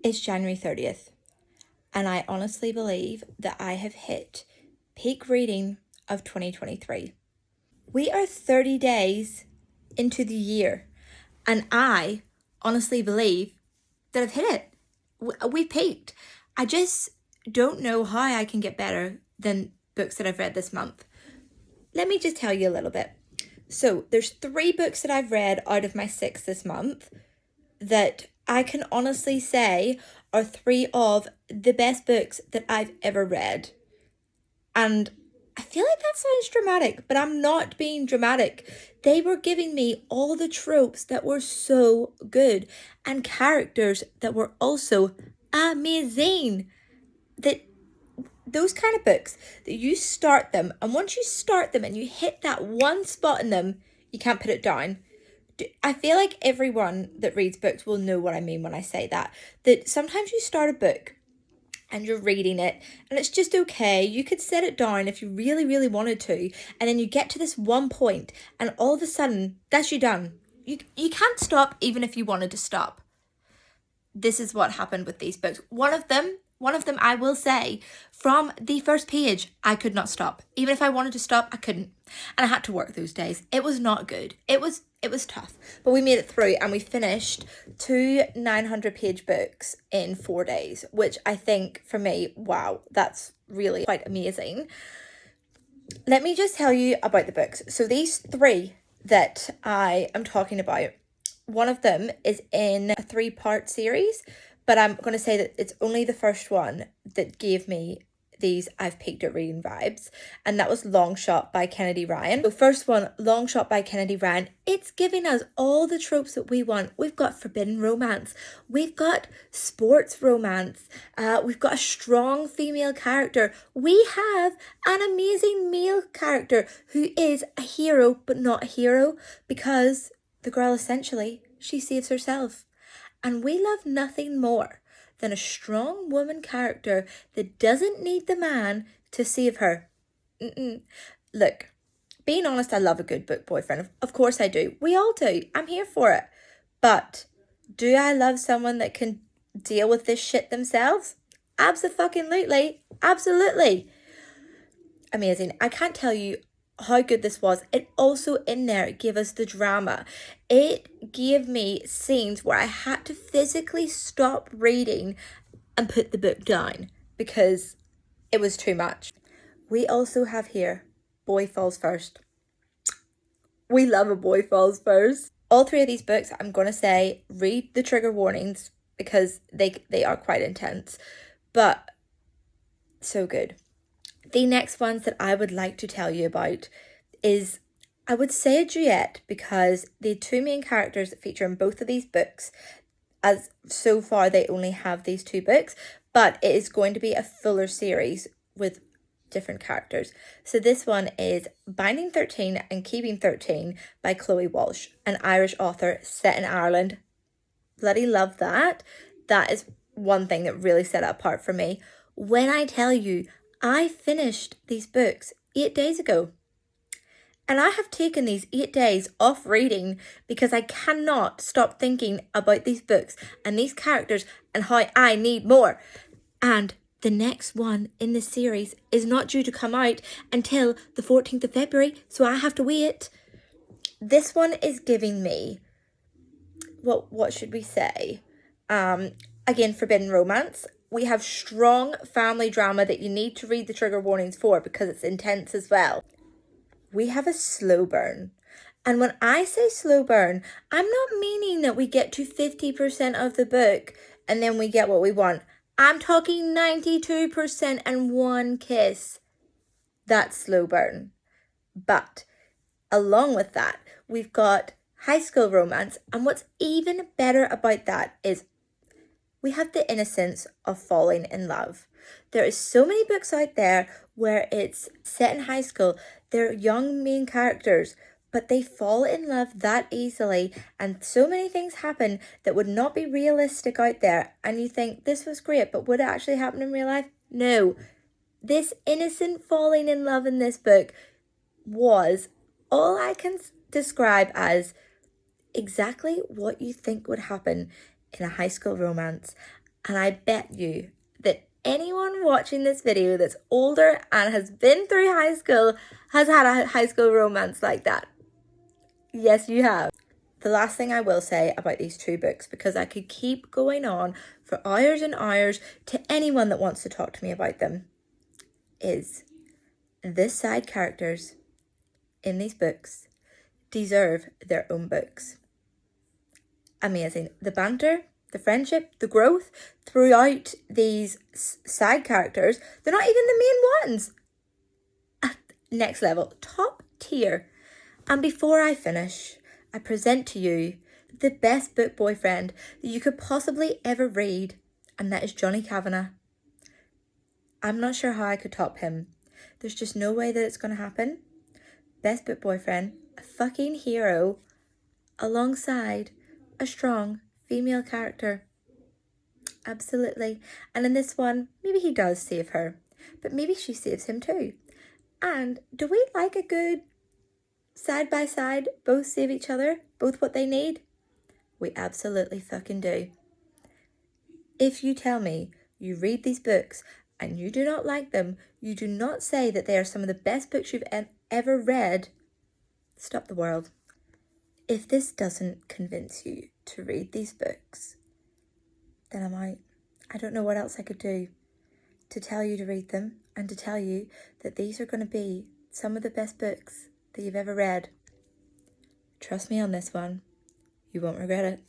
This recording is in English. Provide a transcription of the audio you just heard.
It's January 30th, and I honestly believe that I have hit peak reading of 2023. We are 30 days into the year, and I honestly believe that I've hit it. We've peaked. I just don't know how I can get better than books that I've read this month. Let me just tell you a little bit. So there's 3 books that I've read out of my 6 this month that I can honestly say are 3 of the best books that I've ever read. And I feel like that sounds dramatic, but I'm not being dramatic. They were giving me all the tropes that were so good and characters that were also amazing. That those kind of books that you start them, and once you start them and you hit that one spot in them, you can't put it down. I feel like everyone that reads books will know what I mean when I say that. That sometimes you start a book and you're reading it and it's just okay. You could set it down if you really, really wanted to. And then you get to this one point and all of a sudden, that's you done. You can't stop even if you wanted to stop. This is what happened with these books. One of them, I will say, from the first page, I could not stop. Even if I wanted to stop, I couldn't. And I had to work those days. It was not good. It was tough. But we made it through and we finished 2 900-page books in 4 days, which I think for me, wow, that's really quite amazing. Let me just tell you about the books. So these 3 that I am talking about, one of them is in a 3-part series, but I'm going to say that it's only the first one that gave me these I've peaked at reading vibes, and that was Long Shot by Kennedy Ryan. The first one, Long Shot by Kennedy Ryan, it's giving us all the tropes that we want. We've got forbidden romance, we've got sports romance, we've got a strong female character, we have an amazing male character who is a hero but not a hero, because the girl essentially, she saves herself. And we love nothing more than a strong woman character that doesn't need the man to save her. Look, being honest, I love a good book boyfriend. Of course I do. We all do. I'm here for it. But do I love someone that can deal with this shit themselves? Absolutely. Absolutely. Amazing. I can't tell you how good this was. It also in there gave us the drama. It gave me scenes where I had to physically stop reading and put the book down because it was too much. We also have here Boy Falls First. We love a boy falls first. All 3 of these books, I'm going to say, read the trigger warnings because they are quite intense, but so good. The next ones that I would like to tell you about is, I would say, a duet, because the 2 main characters that feature in both of these books, as so far they only have these 2 books, but it is going to be a fuller series with different characters. So this one is Binding 13 and Keeping 13 by Chloe Walsh, an Irish author set in Ireland. Bloody love that. That is one thing that really set it apart for me. When I tell you, I finished these books 8 days ago. And I have taken these 8 days off reading because I cannot stop thinking about these books and these characters and how I need more. And the next one in the series is not due to come out until the 14th of February, so I have to wait. This one is giving me, what should we say? Again, forbidden romance. We have strong family drama that you need to read the trigger warnings for because it's intense as well. We have a slow burn. And when I say slow burn, I'm not meaning that we get to 50% of the book and then we get what we want. I'm talking 92% and one kiss. That's slow burn. But along with that, we've got high school romance. And what's even better about that is we have the innocence of falling in love. There is so many books out there where it's set in high school. They're young main characters, but they fall in love that easily. And so many things happen that would not be realistic out there. And you think, this was great, but would it actually happen in real life? No. This innocent falling in love in this book was all I can describe as exactly what you think would happen in a high school romance. And I bet you that anyone watching this video that's older and has been through high school has had a high school romance like that. Yes, you have. The last thing I will say about these two books, because I could keep going on for hours and hours to anyone that wants to talk to me about them, is this side characters in these books deserve their own books. Amazing. The banter, the friendship, the growth throughout these side characters, they're not even the main ones. Next level, top tier. And before I finish, I present to you the best book boyfriend that you could possibly ever read, and that is Johnny Kavanagh. I'm not sure how I could top him. There's just no way that it's going to happen. Best book boyfriend, a fucking hero, alongside a strong female character. Absolutely. And in this one, maybe he does save her, but maybe she saves him too. And do we like a good side by side, both save each other, both what they need? We absolutely fucking do. If you tell me you read these books and you do not like them, you do not say that they are some of the best books you've ever read, stop the world. If this doesn't convince you to read these books, then I'm out. I don't know what else I could do to tell you to read them and to tell you that these are going to be some of the best books that you've ever read. Trust me on this one. You won't regret it.